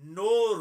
9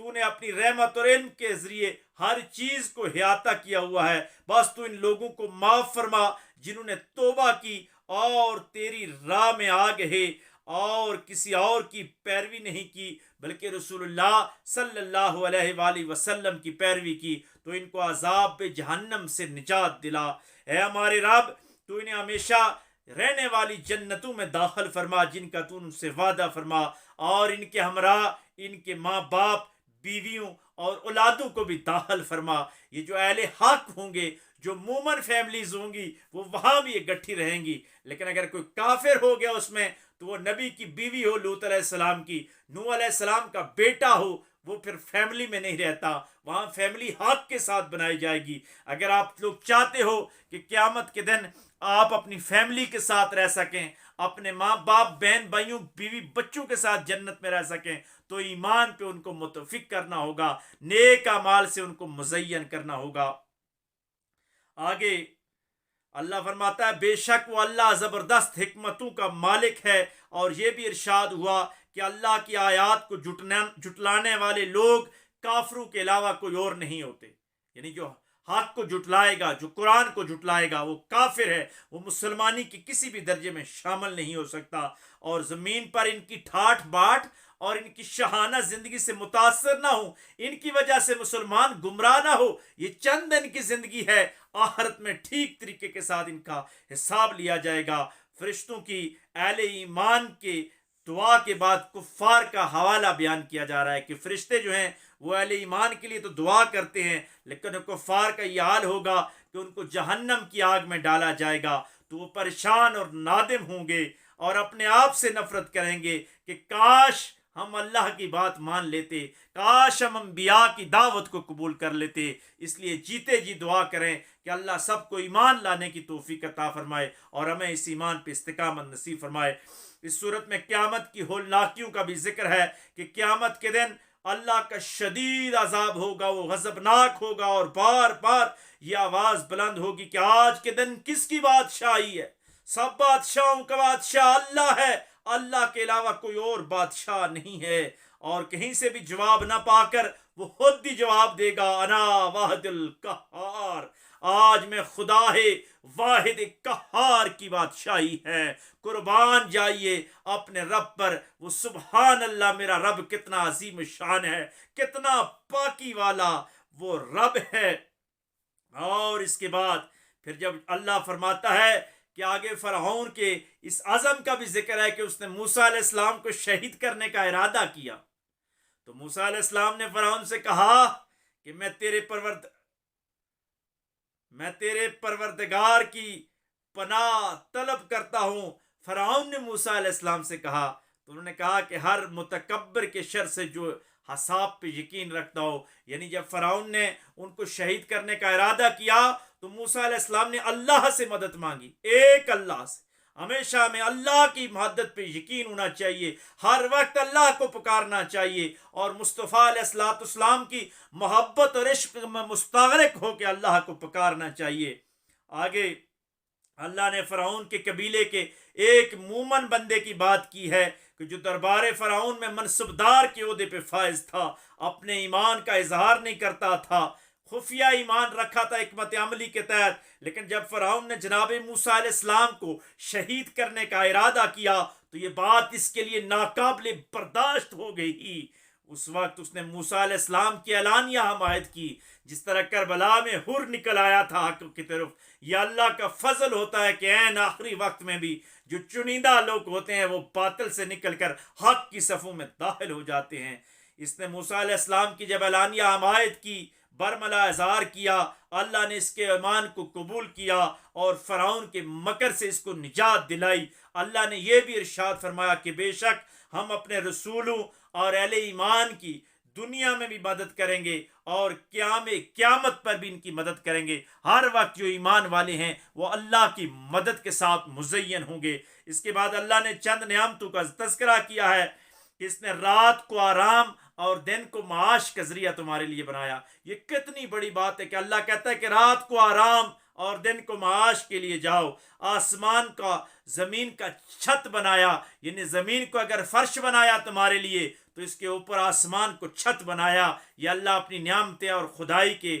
تو نے اپنی رحمت اور علم کے ذریعے ہر چیز کو احاطہ کیا ہوا ہے. بس تو ان لوگوں کو معاف فرما جنہوں نے توبہ کی اور تیری راہ میں آ گئے اور کسی اور کی پیروی نہیں کی بلکہ رسول اللہ صلی اللہ علیہ وآلہ وسلم کی پیروی کی. تو ان کو عذاب جہنم سے نجات دلا. اے ہمارے رب تو انہیں ہمیشہ رہنے والی جنتوں میں داخل فرما جن کا تو ان سے وعدہ فرما, اور ان کے ہمراہ ان کے ماں باپ بیویوں اور اولادوں کو بھی داخل فرما. یہ جو اہل حق ہوں گے, جو مومن فیملیز ہوں گی, وہ وہاں بھی اکٹھی رہیں گی. لیکن اگر کوئی کافر ہو گیا اس میں تو وہ نبی کی بیوی ہو لوط علیہ السلام کی, نوح علیہ السلام کا بیٹا ہو, وہ پھر فیملی میں نہیں رہتا. وہاں فیملی حق کے ساتھ بنائی جائے گی. اگر آپ لوگ چاہتے ہو کہ قیامت کے دن آپ اپنی فیملی کے ساتھ رہ سکیں, اپنے ماں باپ بہن بھائیوں بیوی بچوں کے ساتھ جنت میں رہ سکیں, تو ایمان پہ ان کو متفق کرنا ہوگا, نیک اعمال سے ان کو مزین کرنا ہوگا. آگے اللہ فرماتا ہے بے شک وہ اللہ زبردست حکمتوں کا مالک ہے. اور یہ بھی ارشاد ہوا کہ اللہ کی آیات کو جھٹلانے والے لوگ کافروں کے علاوہ کوئی اور نہیں ہوتے. یعنی جو حق کو جھٹلائے گا, جو قرآن کو جھٹلائے گا, وہ کافر ہے, وہ مسلمانی کی کسی بھی درجے میں شامل نہیں ہو سکتا. اور زمین پر ان کی ٹھاٹ باٹ اور ان کی شاہانہ زندگی سے متاثر نہ ہو, ان کی وجہ سے مسلمان گمراہ نہ ہو. یہ چند دن کی زندگی ہے, آخرت میں ٹھیک طریقے کے ساتھ ان کا حساب لیا جائے گا. فرشتوں کی اہل ایمان کے دعا کے بعد کفار کا حوالہ بیان کیا جا رہا ہے کہ فرشتے جو ہیں وہ اہل ایمان کے لیے تو دعا کرتے ہیں, لیکن کفار کا یہ حال ہوگا کہ ان کو جہنم کی آگ میں ڈالا جائے گا. تو وہ پریشان اور نادم ہوں گے اور اپنے آپ سے نفرت کریں گے کہ کاش ہم اللہ کی بات مان لیتے, کاش ہم انبیاء کی دعوت کو قبول کر لیتے. اس لیے جیتے جی دعا کریں کہ اللہ سب کو ایمان لانے کی توفیق عطا فرمائے اور ہمیں اس ایمان پہ استقامت نصیب فرمائے. اس صورت میں قیامت کی ہولناکیوں کا بھی ذکر ہے کہ قیامت کے دن اللہ کا شدید عذاب ہوگا, وہ غضبناک ہوگا, اور بار بار یہ آواز بلند ہوگی کہ آج کے دن کس کی بادشاہی ہے. سب بادشاہوں کا بادشاہ اللہ ہے, اللہ کے علاوہ کوئی اور بادشاہ نہیں ہے. اور کہیں سے بھی جواب نہ پا کر وہ خود بھی جواب دے گا, انا واحد القہار, آج میں خدا ہے واحد قہار کی بادشاہی ہے. قربان جائیے اپنے رب پر. وہ سبحان اللہ, میرا رب کتنا عظیم شان ہے, کتنا پاکی والا وہ رب ہے. اور اس کے بعد پھر جب اللہ فرماتا ہے کہ آگے فرعون کے اس عزم کا بھی ذکر ہے کہ اس نے موسیٰ علیہ السلام کو شہید کرنے کا ارادہ کیا, تو موسیٰ علیہ السلام نے فرعون سے کہا کہ میں تیرے پروردگار کی پناہ طلب کرتا ہوں. فرعون نے موسیٰ علیہ السلام سے کہا, تو انہوں نے کہا کہ ہر متکبر کے شر سے جو حساب پہ یقین رکھتا ہو. یعنی جب فرعون نے ان کو شہید کرنے کا ارادہ کیا تو موسیٰ علیہ السلام نے اللہ سے مدد مانگی, ایک اللہ سے. ہمیشہ ہمیں اللہ کی مدد پہ یقین ہونا چاہیے, ہر وقت اللہ کو پکارنا چاہیے, اور مصطفیٰ علیہ السلام کی محبت اور عشق میں مستغرق ہو کے اللہ کو پکارنا چاہیے. آگے اللہ نے فرعون کے قبیلے کے ایک مومن بندے کی بات کی ہے کہ جو دربار فرعون میں منصبدار کے عہدے پہ فائز تھا, اپنے ایمان کا اظہار نہیں کرتا تھا, خفیہ ایمان رکھا تھا حکمت عملی کے تحت. لیکن جب فرعون نے جناب موسیٰ علیہ السلام کو شہید کرنے کا ارادہ کیا تو یہ بات اس کے لیے ناقابل برداشت ہو گئی. اس وقت اس نے موسیٰ علیہ السلام کی اعلانیہ حمایت کی, جس طرح کربلا میں حر نکل آیا تھا حق کی طرف. یہ اللہ کا فضل ہوتا ہے کہ عین آخری وقت میں بھی جو چنیدہ لوگ ہوتے ہیں وہ باطل سے نکل کر حق کی صفوں میں داخل ہو جاتے ہیں. اس نے موسیٰ علیہ السلام کی جب اعلانیہ حمایت کی, برملا اظہار کیا, اللہ نے اس کے ایمان کو قبول کیا اور فرعون کے مکر سے اس کو نجات دلائی. اللہ نے یہ بھی ارشاد فرمایا کہ بے شک ہم اپنے رسولوں اور اہل ایمان کی دنیا میں بھی مدد کریں گے اور قیامت پر بھی ان کی مدد کریں گے. ہر وقت جو ایمان والے ہیں وہ اللہ کی مدد کے ساتھ مزین ہوں گے. اس کے بعد اللہ نے چند نعمتوں کا تذکرہ کیا ہے کہ اس نے رات کو آرام اور دن کو معاش کا ذریعہ تمہارے لیے بنایا. یہ کتنی بڑی بات ہے کہ اللہ کہتا ہے کہ رات کو آرام اور دن کو معاش کے لیے جاؤ. آسمان کا زمین کا چھت بنایا, یعنی زمین کو اگر فرش بنایا تمہارے لیے تو اس کے اوپر آسمان کو چھت بنایا. یہ اللہ اپنی نعمتیں اور خدائی کے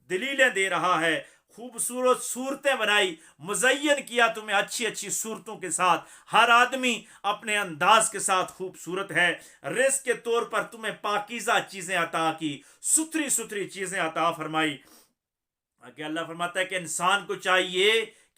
دلیلیں دے رہا ہے. خوبصورت صورتیں بنائی, مزین کیا تمہیں اچھی اچھی صورتوں کے ساتھ. ہر آدمی اپنے انداز کے ساتھ خوبصورت ہے. رزق کے طور پر تمہیں پاکیزہ چیزیں عطا کی, ستھری ستھری چیزیں عطا فرمائی. کہ اللہ فرماتا ہے کہ انسان کو چاہیے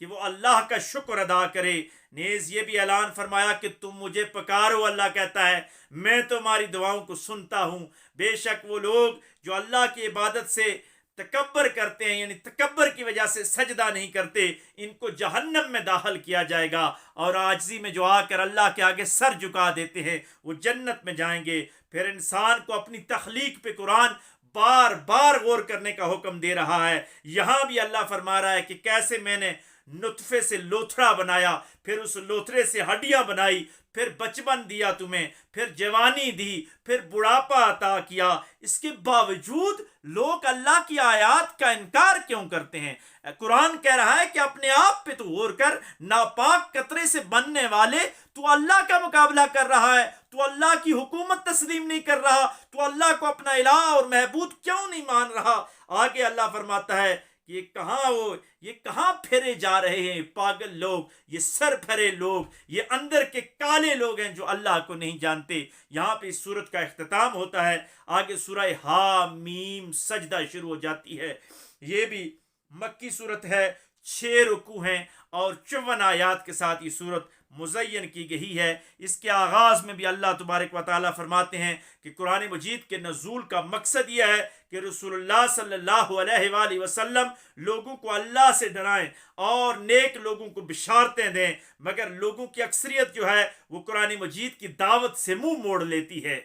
کہ وہ اللہ کا شکر ادا کرے. نیز یہ بھی اعلان فرمایا کہ تم مجھے پکارو. اللہ کہتا ہے میں تمہاری دعاؤں کو سنتا ہوں. بے شک وہ لوگ جو اللہ کی عبادت سے تکبر کرتے ہیں, یعنی تکبر کی وجہ سے سجدہ نہیں کرتے, ان کو جہنم میں داخل کیا جائے گا. اور عاجزی میں جو آ کر اللہ کے آگے سر جھکا دیتے ہیں وہ جنت میں جائیں گے. پھر انسان کو اپنی تخلیق پہ قرآن بار بار غور کرنے کا حکم دے رہا ہے. یہاں بھی اللہ فرما رہا ہے کہ کیسے میں نے نطفے سے لوتھڑا بنایا, پھر اس لوتھڑے سے ہڈیاں بنائی, پھر بچپن دیا تمہیں, پھر جوانی دی, پھر بڑھاپا عطا کیا. اس کے باوجود لوگ اللہ کی آیات کا انکار کیوں کرتے ہیں؟ قرآن کہہ رہا ہے کہ اپنے آپ پہ تو غور کر. ناپاک قطرے سے بننے والے تو اللہ کا مقابلہ کر رہا ہے, تو اللہ کی حکومت تسلیم نہیں کر رہا, تو اللہ کو اپنا الہ اور معبود کیوں نہیں مان رہا؟ آگے اللہ فرماتا ہے کہ یہ کہاں پھرے جا رہے ہیں پاگل لوگ, یہ سر پھرے لوگ, یہ اندر کے کالے لوگ ہیں جو اللہ کو نہیں جانتے. یہاں پہ اس سورت کا اختتام ہوتا ہے. آگے سورہ حامیم سجدہ شروع ہو جاتی ہے. یہ بھی مکی سورت ہے, 6 رکوع ہیں اور 54 آیات کے ساتھ یہ سورت مزین کی گئی ہے. اس کے آغاز میں بھی اللہ تبارک و تعالیٰ فرماتے ہیں کہ قرآن مجید کے نزول کا مقصد یہ ہے کہ رسول اللہ صلی اللہ علیہ وآلہ وسلم لوگوں کو اللہ سے ڈرائیں اور نیک لوگوں کو بشارتیں دیں. مگر لوگوں کی اکثریت جو ہے وہ قرآن مجید کی دعوت سے منہ موڑ لیتی ہے.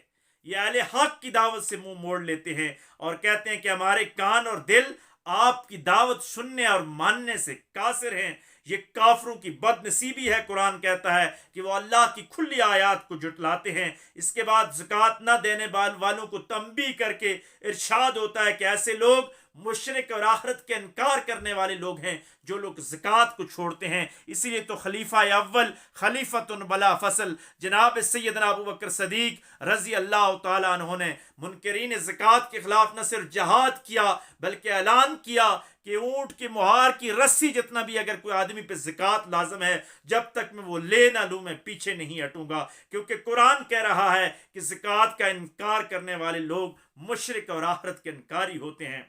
یہ اہل حق کی دعوت سے منہ موڑ لیتے ہیں اور کہتے ہیں کہ ہمارے کان اور دل آپ کی دعوت سننے اور ماننے سے قاصر ہیں. یہ کافروں کی بد نصیبی ہے. قرآن کہتا ہے کہ وہ اللہ کی کھلی آیات کو جھٹلاتے ہیں. اس کے بعد زکوٰۃ نہ دینے والوں کو تنبیہ کر کے ارشاد ہوتا ہے کہ ایسے لوگ مشرک اور آخرت کے انکار کرنے والے لوگ ہیں جو لوگ زکوٰۃ کو چھوڑتے ہیں. اسی لیے تو خلیفہ اول خلیفۃ بلا فصل جناب سیدنا ابو بکر صدیق رضی اللہ تعالیٰ عنہ نے منکرین زکوٰۃ کے خلاف نہ صرف جہاد کیا بلکہ اعلان کیا کہ اونٹ کی مہار کی رسی جتنا بھی اگر کوئی آدمی پہ زکوٰۃ لازم ہے, جب تک میں وہ لے نہ لوں میں پیچھے نہیں ہٹوں گا. کیونکہ قرآن کہہ رہا ہے کہ زکوٰۃ کا انکار کرنے والے لوگ مشرک اور آخرت کے انکاری ہوتے ہیں.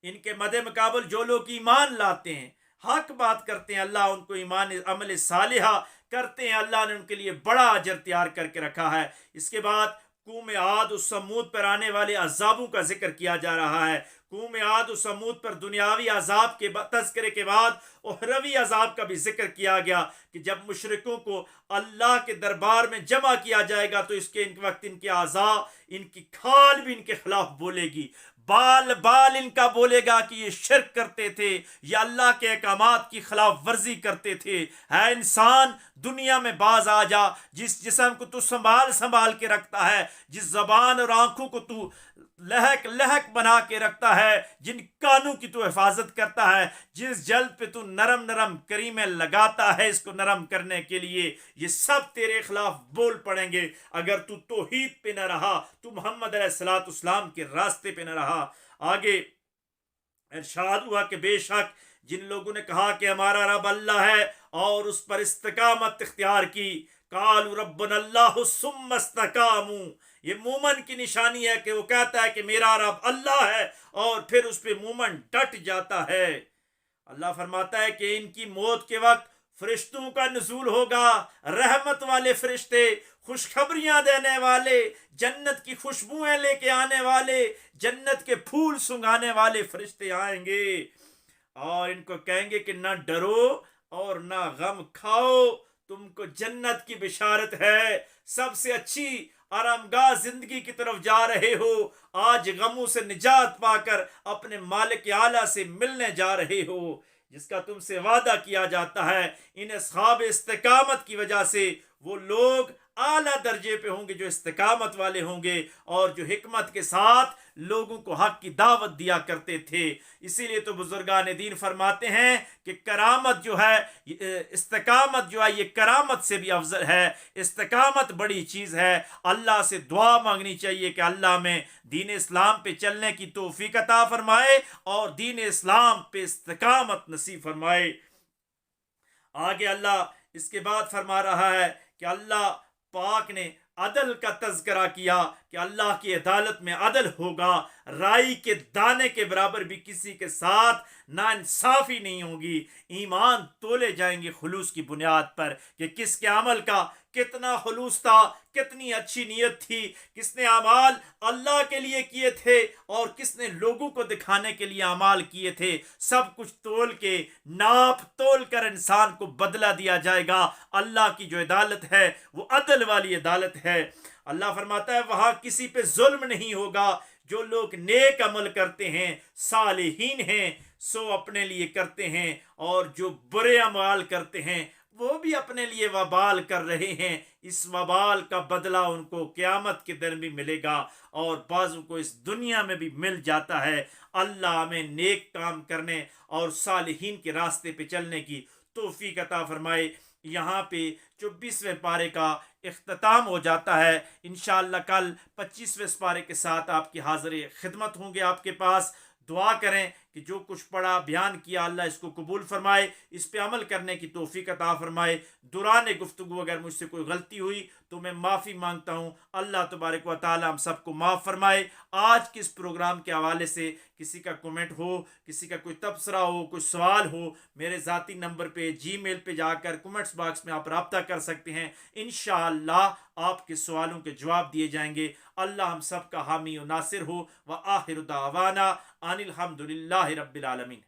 ان کے مد مقابل جو لوگ ایمان لاتے ہیں, حق بات کرتے ہیں, اللہ ان کو ایمان عمل صالحہ کرتے ہیں, اللہ نے ان کے لیے بڑا اجر تیار کر کے رکھا ہے. اس کے بعد قوم عاد و سمود پر آنے والے عذابوں کا ذکر کیا جا رہا ہے. قوم عاد و سمود پر دنیاوی عذاب کے تذکرے کے بعد اخروی عذاب کا بھی ذکر کیا گیا کہ جب مشرکوں کو اللہ کے دربار میں جمع کیا جائے گا تو اس کے وقت ان کے اعضاء, ان کی کھال بھی ان کے خلاف بولے گی, بال ان کا بولے گا کہ یہ شرک کرتے تھے, یہ اللہ کے احکامات کی خلاف ورزی کرتے تھے. ہے انسان دنیا میں باز آ جا, جس جسم کو تو سنبھال کے رکھتا ہے, جس زبان اور آنکھوں کو تو لہک بنا کے رکھتا ہے, جن کانوں کی تو حفاظت کرتا ہے, جس جلد پہ تو نرم کریمیں لگاتا ہے اس کو نرم کرنے کے لیے, یہ سب تیرے خلاف بول پڑیں گے اگر تو توحید پہ نہ رہا, تو محمد علیہ الصلوۃ والسلام کے راستے پہ نہ رہا. آگے ارشاد ہوا کہ بے شک جن لوگوں نے کہا کہ ہمارا رب اللہ ہے اور اس پر استقامت اختیار کی, قالوا ربنا اللہ ثم استقاموا, یہ مومن کی نشانی ہے کہ وہ کہتا ہے کہ میرا رب اللہ ہے اور پھر اس پہ مومن ڈٹ جاتا ہے. اللہ فرماتا ہے کہ ان کی موت کے وقت فرشتوں کا نزول ہوگا, رحمت والے فرشتے, خوشخبریاں دینے والے, جنت کی خوشبوئیں لے کے آنے والے, جنت کے پھول سنگھانے والے فرشتے آئیں گے اور ان کو کہیں گے کہ نہ ڈرو اور نہ غم کھاؤ, تم کو جنت کی بشارت ہے, سب سے اچھی آرامگاہ زندگی کی طرف جا رہے ہو, آج غموں سے نجات پا کر اپنے مالک اعلیٰ سے ملنے جا رہے ہو جس کا تم سے وعدہ کیا جاتا ہے. ان اصحاب استقامت کی وجہ سے وہ لوگ اعلیٰ درجے پہ ہوں گے جو استقامت والے ہوں گے اور جو حکمت کے ساتھ لوگوں کو حق کی دعوت دیا کرتے تھے. اسی لیے تو بزرگان دین فرماتے ہیں کہ کرامت جو ہے، استقامت جو ہے یہ کرامت سے بھی افضل ہے. استقامت بڑی چیز ہے. اللہ سے دعا مانگنی چاہیے کہ اللہ میں دین اسلام پہ چلنے کی توفیق عطا فرمائے اور دین اسلام پہ استقامت نصیب فرمائے. آگے اللہ اس کے بعد فرما رہا ہے کہ اللہ پاک نے عدل کا تذکرہ کیا کہ اللہ کی عدالت میں عدل ہوگا. رائی کے دانے کے برابر بھی کسی کے ساتھ ناانصافی نہیں ہوگی. ایمان تولے جائیں گے خلوص کی بنیاد پر کہ کس کے عمل کا کتنا خلوص تھا، کتنی اچھی نیت تھی، کس نے اعمال اللہ کے لیے کیے تھے اور کس نے لوگوں کو دکھانے کے لیے اعمال کیے تھے. سب کچھ تول کے ناپ تول کر انسان کو بدلہ دیا جائے گا. اللہ کی جو عدالت ہے وہ عدل والی عدالت ہے. اللہ فرماتا ہے وہاں کسی پہ ظلم نہیں ہوگا. جو لوگ نیک عمل کرتے ہیں، صالحین ہیں، سو اپنے لیے کرتے ہیں، اور جو برے اعمال کرتے ہیں وہ بھی اپنے لیے وبال کر رہے ہیں. اس وبال کا بدلہ ان کو قیامت کے دن بھی ملے گا اور بعضوں کو اس دنیا میں بھی مل جاتا ہے. اللہ ہمیں نیک کام کرنے اور صالحین کے راستے پہ چلنے کی توفیق عطا فرمائے. یہاں پہ 24ویں پارے کا اختتام ہو جاتا ہے. انشاءاللہ کل 25ویں پارے کے ساتھ آپ کی حاضر خدمت ہوں گے آپ کے پاس. دعا کریں کہ جو کچھ پڑھا بیان کیا اللہ اس کو قبول فرمائے، اس پہ عمل کرنے کی توفیق عطا فرمائے. دوران گفتگو اگر مجھ سے کوئی غلطی ہوئی تو میں معافی مانگتا ہوں. اللہ تبارک و تعالی ہم سب کو معاف فرمائے. آج کے اس پروگرام کے حوالے سے کسی کا کومنٹ ہو، کسی کا کوئی تبصرہ ہو، کوئی سوال ہو، میرے ذاتی نمبر پہ جی میل پہ جا کر کومنٹس باکس میں آپ رابطہ کر سکتے ہیں. انشاءاللہ آپ کے سوالوں کے جواب دیے جائیں گے. اللہ ہم سب کا حامی و ناصر ہو. وآخر دعوانا ان الحمدللہ رب العالمین.